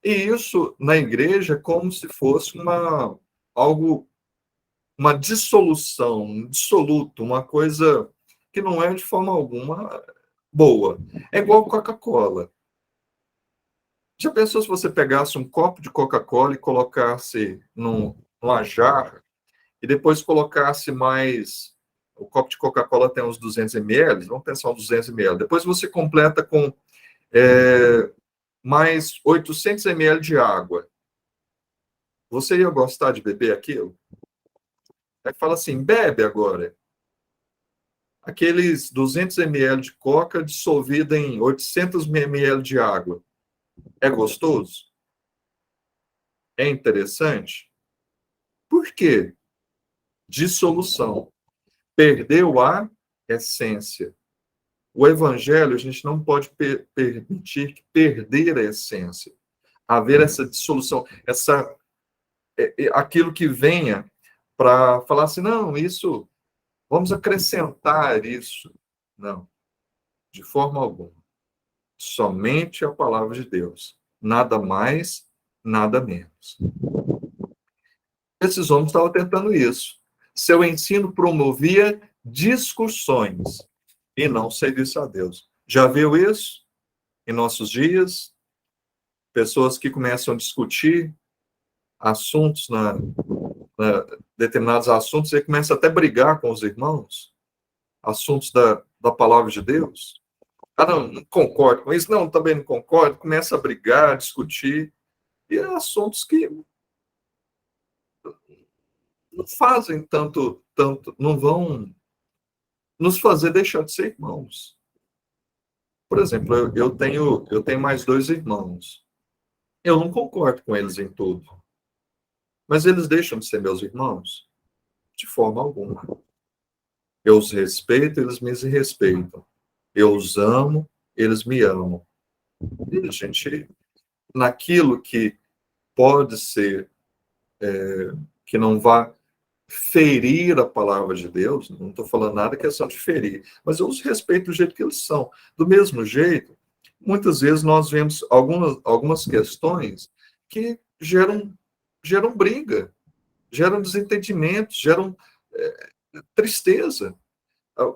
E isso, na igreja, é como se fosse uma dissolução, um dissoluto, uma coisa que não é de forma alguma boa. É igual Coca-Cola. Já pensou se você pegasse um copo de Coca-Cola e colocasse numa jarra e depois colocasse mais... O copo de Coca-Cola tem uns 200 ml, vamos pensar uns 200 ml. Depois você completa com mais 800 ml de água. Você ia gostar de beber aquilo? Aí fala assim, bebe agora. Aqueles 200 ml de Coca dissolvida em 800 ml de água. É gostoso? É interessante? Por quê? Dissolução. Perdeu a essência. O evangelho, a gente não pode permitir que perder a essência. Haver essa dissolução, aquilo que venha para falar assim, não, isso, vamos acrescentar isso. Não, de forma alguma. Somente a palavra de Deus. Nada mais, nada menos. Esses homens estavam tentando isso. Seu ensino promovia discussões e não serviço a Deus. Já viu isso em nossos dias? Pessoas que começam a discutir assuntos, determinados assuntos, e começam até a brigar com os irmãos, assuntos da palavra de Deus. Ah, não concordo com isso, não, também não concordo, começa a brigar, a discutir, e assuntos que não fazem tanto, não vão nos fazer deixar de ser irmãos. Por exemplo, eu tenho mais 2 irmãos. Eu não concordo com eles em tudo. Mas eles deixam de ser meus irmãos? De forma alguma. Eu os respeito, eles me respeitam. Eu os amo, eles me amam. E a gente, naquilo que pode ser, que não vá ferir a palavra de Deus, não estou falando nada questão de ferir, mas eu os respeito do jeito que eles são. Do mesmo jeito, muitas vezes nós vemos algumas questões que geram briga, geram desentendimento, geram tristeza.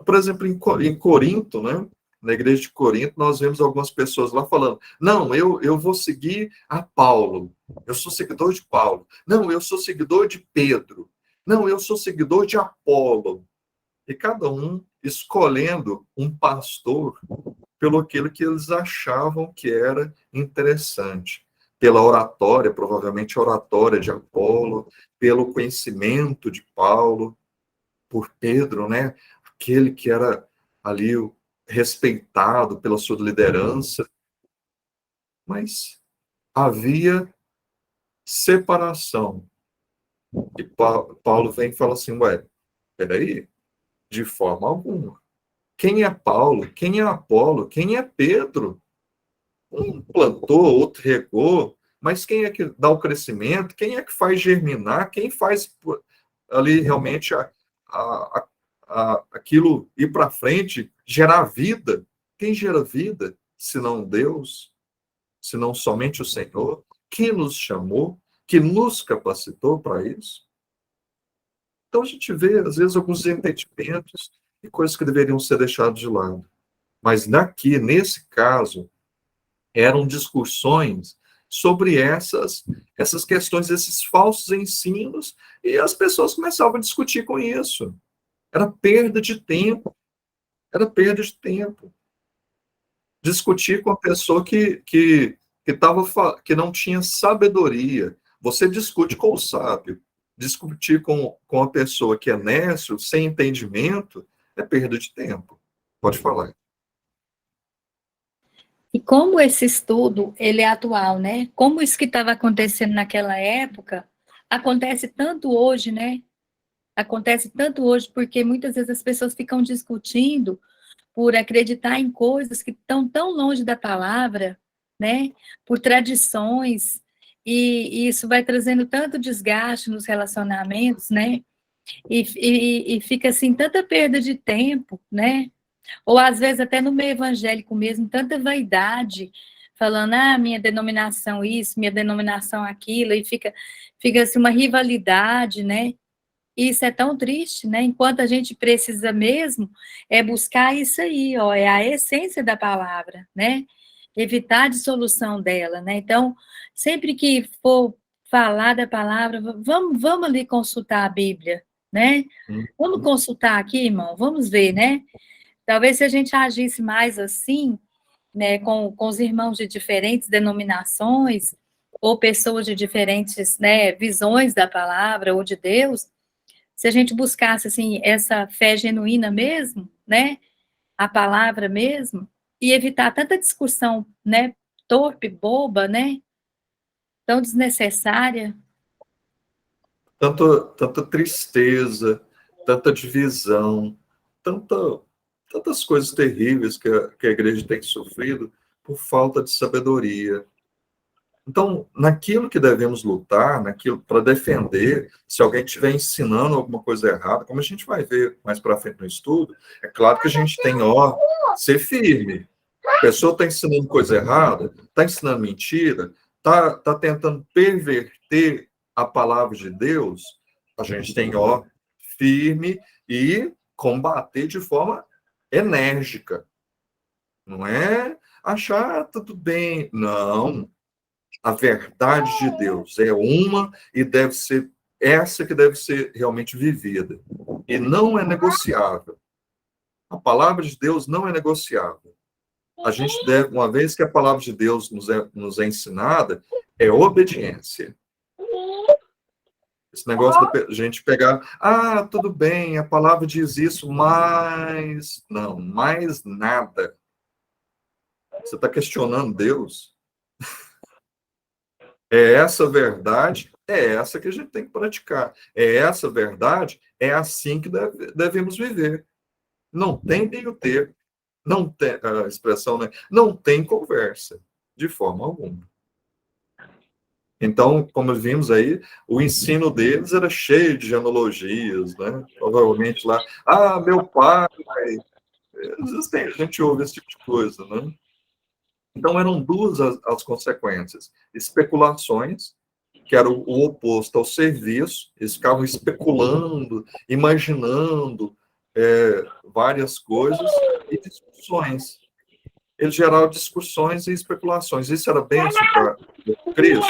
Por exemplo, em Corinto, né? Na igreja de Corinto, nós vemos algumas pessoas lá falando, não, eu vou seguir a Paulo, eu sou seguidor de Paulo. Não, eu sou seguidor de Pedro. Não, eu sou seguidor de Apolo. E cada um escolhendo um pastor pelo aquilo que eles achavam que era interessante. Pela oratória, provavelmente a oratória de Apolo, pelo conhecimento de Paulo, por Pedro, né? Aquele que era ali respeitado pela sua liderança. Mas havia separação. E Paulo vem e fala assim, ué, peraí, de forma alguma. Quem é Paulo? Quem é Apolo? Quem é Pedro? Um plantou, outro regou, mas quem é que dá o crescimento? Quem é que faz germinar? Quem faz ali realmente aquilo ir para frente, gerar vida? Quem gera vida, se não Deus? Se não somente o Senhor? Que nos chamou? Que nos capacitou para isso? Então a gente vê, às vezes, alguns desentendimentos e coisas que deveriam ser deixadas de lado. Mas nesse caso, eram discussões sobre essas questões, esses falsos ensinos, e as pessoas começavam a discutir com isso. Era perda de tempo. Era perda de tempo. Discutir com a pessoa que não tinha sabedoria. Você discute com o sábio. Discutir com a pessoa que é nécio, sem entendimento, é perda de tempo. Pode falar. E como esse estudo, ele é atual, né? Como isso que estava acontecendo naquela época, acontece tanto hoje, né? Acontece tanto hoje porque muitas vezes as pessoas ficam discutindo por acreditar em coisas que estão tão longe da palavra, né? Por tradições, e isso vai trazendo tanto desgaste nos relacionamentos, né? E fica assim tanta perda de tempo, né? Ou às vezes até no meio evangélico mesmo, tanta vaidade, falando, minha denominação isso, minha denominação aquilo, e fica assim uma rivalidade, né? isso é tão triste, né? Enquanto a gente precisa mesmo é buscar isso aí, ó, é a essência da palavra, né? Evitar a dissolução dela, né? Então, sempre que for falar da palavra, vamos ali consultar a Bíblia, né? Vamos consultar aqui, irmão, vamos ver, né? Talvez se a gente agisse mais assim, né, com os irmãos de diferentes denominações, ou pessoas de diferentes, né, visões da palavra ou de Deus, se a gente buscasse, assim, essa fé genuína mesmo, né, a palavra mesmo, e evitar tanta discussão, né, torpe, boba, né, tão desnecessária. Tanta tristeza, tanta divisão, tanta, tantas coisas terríveis que a igreja tem sofrido por falta de sabedoria. Então, naquilo que devemos lutar, naquilo para defender, se alguém estiver ensinando alguma coisa errada, como a gente vai ver mais para frente no estudo, é claro que a gente tem, ó, ser firme. A pessoa está ensinando coisa errada, está ensinando mentira, tá tentando perverter a palavra de Deus, a gente tem, ó, firme e combater de forma enérgica. Não é achar tudo bem, não. A verdade de Deus é uma e deve ser essa que deve ser realmente vivida. E não é negociável. A palavra de Deus não é negociável. A gente deve, uma vez que a palavra de Deus nos é ensinada, é obediência. Esse negócio da gente pegar, tudo bem, a palavra diz isso, mas não, mais nada. Você está questionando Deus? É essa verdade, é essa que a gente tem que praticar. É essa verdade, é assim que devemos viver. Não tem meio termo, não tem a expressão, né? Não tem conversa, de forma alguma. Então, como vimos aí, o ensino deles era cheio de genealogias, né? Provavelmente lá, meu pai. Existem, a gente ouve esse tipo de coisa, né? Então, eram duas as consequências: especulações, que era o oposto ao serviço, eles ficavam especulando, imaginando várias coisas, e discussões. Eles geravam discussões e especulações. Isso era bênção para Cristo?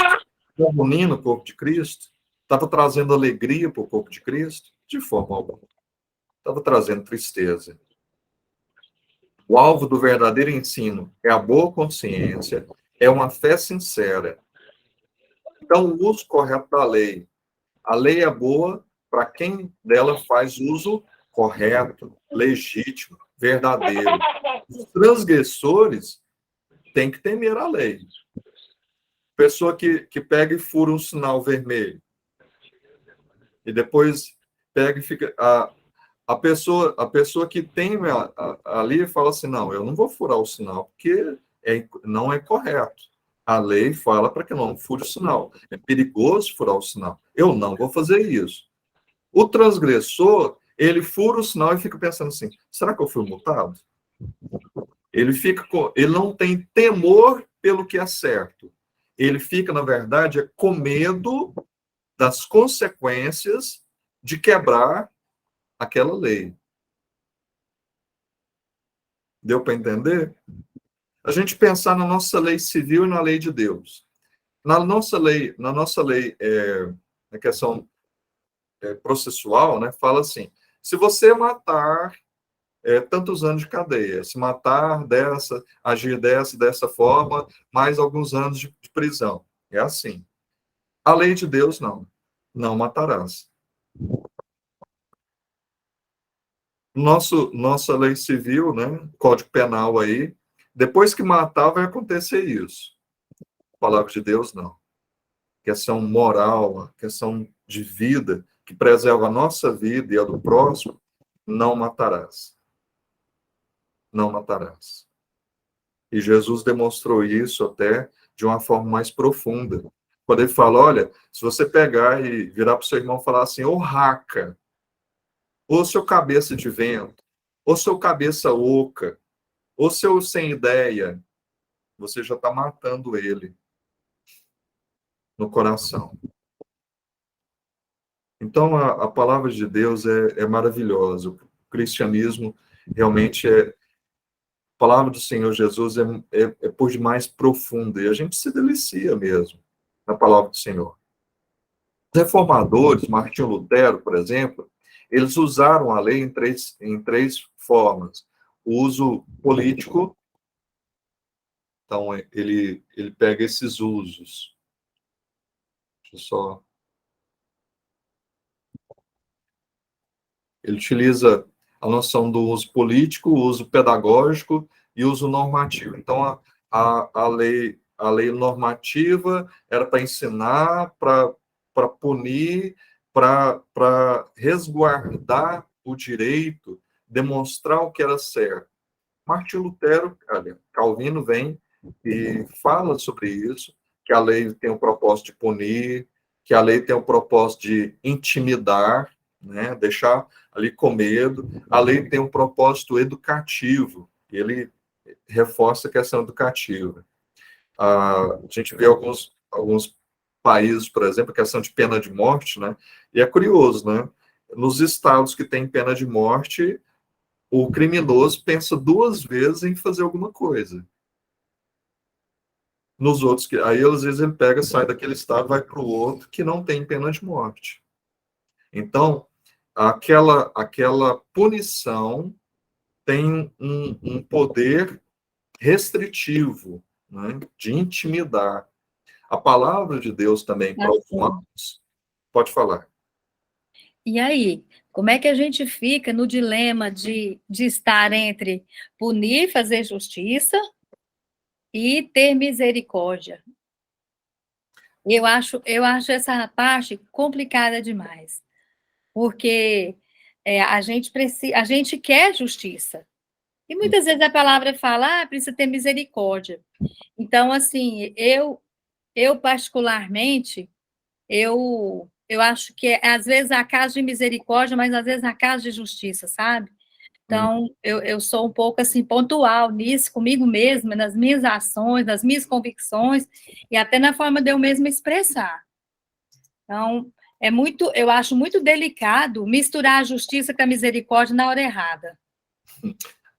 Estava unindo o corpo de Cristo? Estava trazendo alegria para o corpo de Cristo? De forma alguma. Estava trazendo tristeza. O alvo do verdadeiro ensino é a boa consciência, é uma fé sincera. Então, o uso correto da lei. A lei é boa para quem dela faz uso correto, legítimo, verdadeiro. Os transgressores têm que temer a lei. Pessoa que pega e fura um sinal vermelho. E depois pega e fica. A pessoa que tem ali fala assim: não, eu não vou furar o sinal, porque não é correto. A lei fala para que não fure o sinal. É perigoso furar o sinal. Eu não vou fazer isso. O transgressor, ele fura o sinal e fica pensando assim: será que eu fui multado? Ele não tem temor pelo que é certo. Ele fica, na verdade, com medo das consequências de quebrar aquela lei. Deu para entender? A gente pensar na nossa lei civil e na lei de Deus. Na nossa lei, na questão processual, né, fala assim: se você matar, tantos anos de cadeia, se matar agir dessa forma, mais alguns anos de prisão. É assim. A lei de Deus, não matarás. Nossa lei civil, né, Código Penal aí, depois que matar vai acontecer isso. A palavra de Deus, não. Questão moral, questão de vida, que preserva a nossa vida e a do próximo, não matarás. Não matarás. E Jesus demonstrou isso até de uma forma mais profunda. Quando ele fala: olha, se você pegar e virar para o seu irmão e falar assim: ô raca, ou seu cabeça de vento, ou seu cabeça oca, ou seu sem ideia, você já está matando ele no coração. Então, a palavra de Deus é maravilhosa. O cristianismo realmente a palavra do Senhor Jesus é por demais profunda, e a gente se delicia mesmo na palavra do Senhor. Os reformadores, Martinho Lutero, por exemplo, eles usaram a lei em três formas. O uso político, então ele pega esses usos. Deixa eu só. Ele utiliza a noção do uso político, o uso pedagógico e o uso normativo. Então, a lei normativa era para ensinar, para punir, para resguardar o direito, demonstrar o que era certo. Martinho Lutero, Calvino vem e fala sobre isso, que a lei tem o propósito de punir, que a lei tem o propósito de intimidar, né, deixar ali com medo. A lei tem um propósito educativo, e ele reforça a questão educativa. A gente vê alguns países, por exemplo, a questão de pena de morte, né, e é curioso, né, nos estados que tem pena de morte, o criminoso pensa duas vezes em fazer alguma coisa. Nos outros, aí às vezes ele pega, sai daquele estado, vai para o outro que não tem pena de morte. Então, aquela punição tem um poder restritivo, né, de intimidar. A palavra de Deus também para os humanos. Pode falar. E aí, como é que a gente fica no dilema de estar entre punir, fazer justiça e ter misericórdia? Eu acho essa parte complicada demais, porque a gente quer justiça. E muitas vezes a palavra fala, precisa ter misericórdia. Então, assim, eu particularmente, eu acho que às vezes há caso de misericórdia, mas às vezes há caso de justiça, sabe? Então, eu sou um pouco assim pontual nisso, comigo mesma, nas minhas ações, nas minhas convicções, e até na forma de eu mesma expressar. Então, eu acho muito delicado misturar a justiça com a misericórdia na hora errada.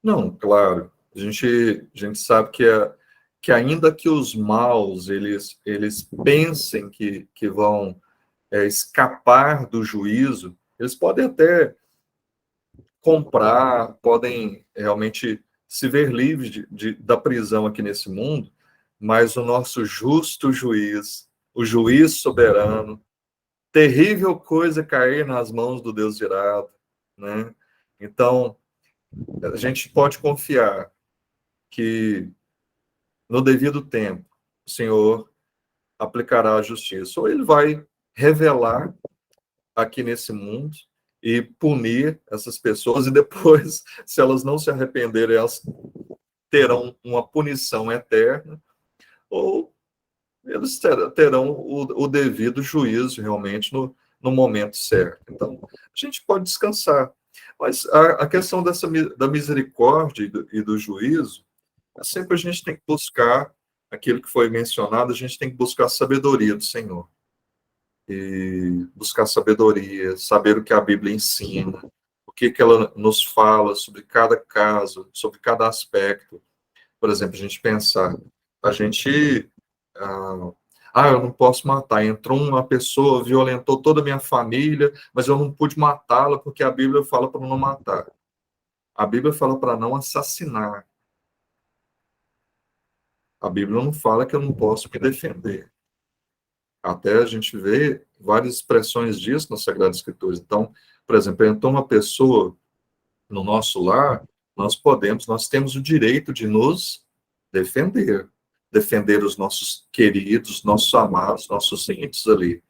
Não, claro. A gente sabe que ainda que os maus eles pensem que vão escapar do juízo, eles podem até comprar, podem realmente se ver livres da prisão aqui nesse mundo, mas o nosso justo juiz, o juiz soberano, terrível coisa cair nas mãos do Deus irado, né? Então, a gente pode confiar que no devido tempo o Senhor aplicará a justiça, ou ele vai revelar aqui nesse mundo e punir essas pessoas, e depois, se elas não se arrependerem, elas terão uma punição eterna, ou eles terão o devido juízo realmente no momento certo. Então, a gente pode descansar. Mas a questão da misericórdia e do juízo, sempre a gente tem que buscar aquilo que foi mencionado, a gente tem que buscar a sabedoria do Senhor. E buscar sabedoria, saber o que a Bíblia ensina, o que ela nos fala sobre cada caso, sobre cada aspecto. Por exemplo, a gente pensar, a gente, eu não posso matar. Entrou uma pessoa, violentou toda a minha família, mas eu não pude matá-la porque a Bíblia fala para não matar. A Bíblia fala para não assassinar. A Bíblia não fala que eu não posso me defender. Até a gente vê várias expressões disso nas Sagradas Escrituras. Então, por exemplo, entrou uma pessoa no nosso lar, nós temos o direito de nos defender. Defender os nossos queridos, nossos amados, nossos entes ali.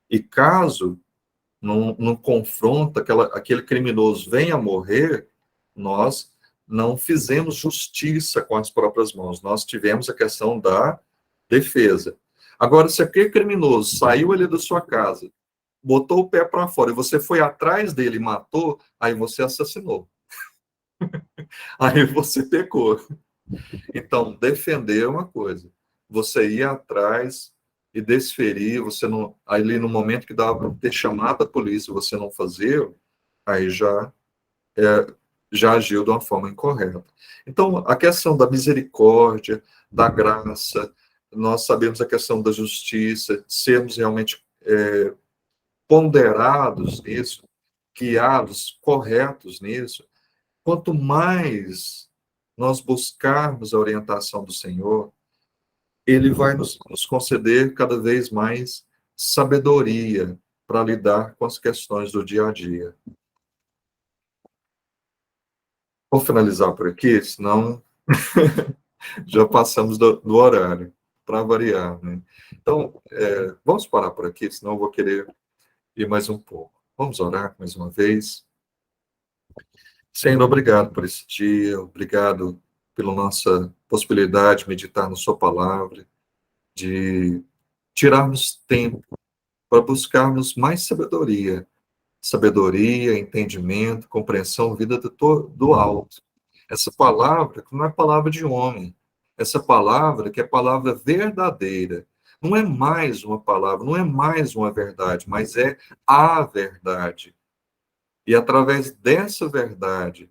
E caso num confronto, aquele criminoso venha a morrer, nós não fizemos justiça com as próprias mãos, nós tivemos a questão da defesa. Agora, se aquele criminoso saiu ali da sua casa, botou o pé para fora e você foi atrás dele e matou, aí você assassinou. Aí você pecou. Então, defender é uma coisa. Você ir atrás e desferir, você não, ali no momento que dava para ter chamado a polícia, você não fazer, aí já agiu de uma forma incorreta. Então, a questão da misericórdia, da graça, nós sabemos a questão da justiça, sermos realmente ponderados nisso, guiados, corretos nisso. Quanto mais nós buscarmos a orientação do Senhor, Ele vai nos conceder cada vez mais sabedoria para lidar com as questões do dia a dia. Vou finalizar por aqui, senão já passamos do horário, para variar, né? Então, vamos parar por aqui, senão eu vou querer ir mais um pouco. Vamos orar mais uma vez. Senhor, obrigado por esse dia, obrigado pela nossa possibilidade de meditar na sua palavra, de tirarmos tempo para buscarmos mais sabedoria, entendimento, compreensão, vida do alto. Essa palavra que não é palavra de homem, essa palavra que é palavra verdadeira, não é mais uma palavra, não é mais uma verdade, mas é a verdade. E através dessa verdade,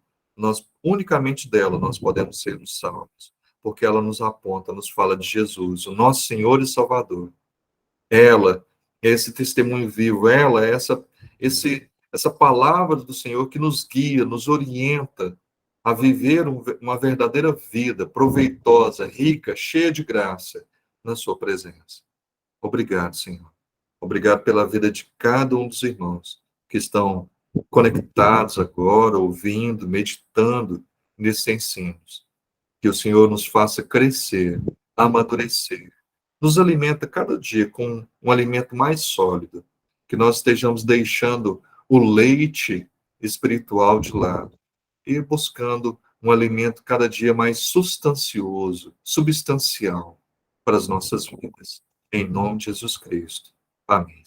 unicamente dela, nós podemos ser salvos, porque ela nos aponta, nos fala de Jesus, o nosso Senhor e Salvador. Ela é esse testemunho vivo, ela é essa palavra do Senhor que nos guia, nos orienta a viver uma verdadeira vida proveitosa, rica, cheia de graça na sua presença. Obrigado, Senhor. Obrigado pela vida de cada um dos irmãos que estão conectados agora, ouvindo, meditando nesses ensinos. Que o Senhor nos faça crescer, amadurecer. Nos alimenta cada dia com um alimento mais sólido. Que nós estejamos deixando o leite espiritual de lado e buscando um alimento cada dia mais substancioso, substancial para as nossas vidas. Em nome de Jesus Cristo. Amém.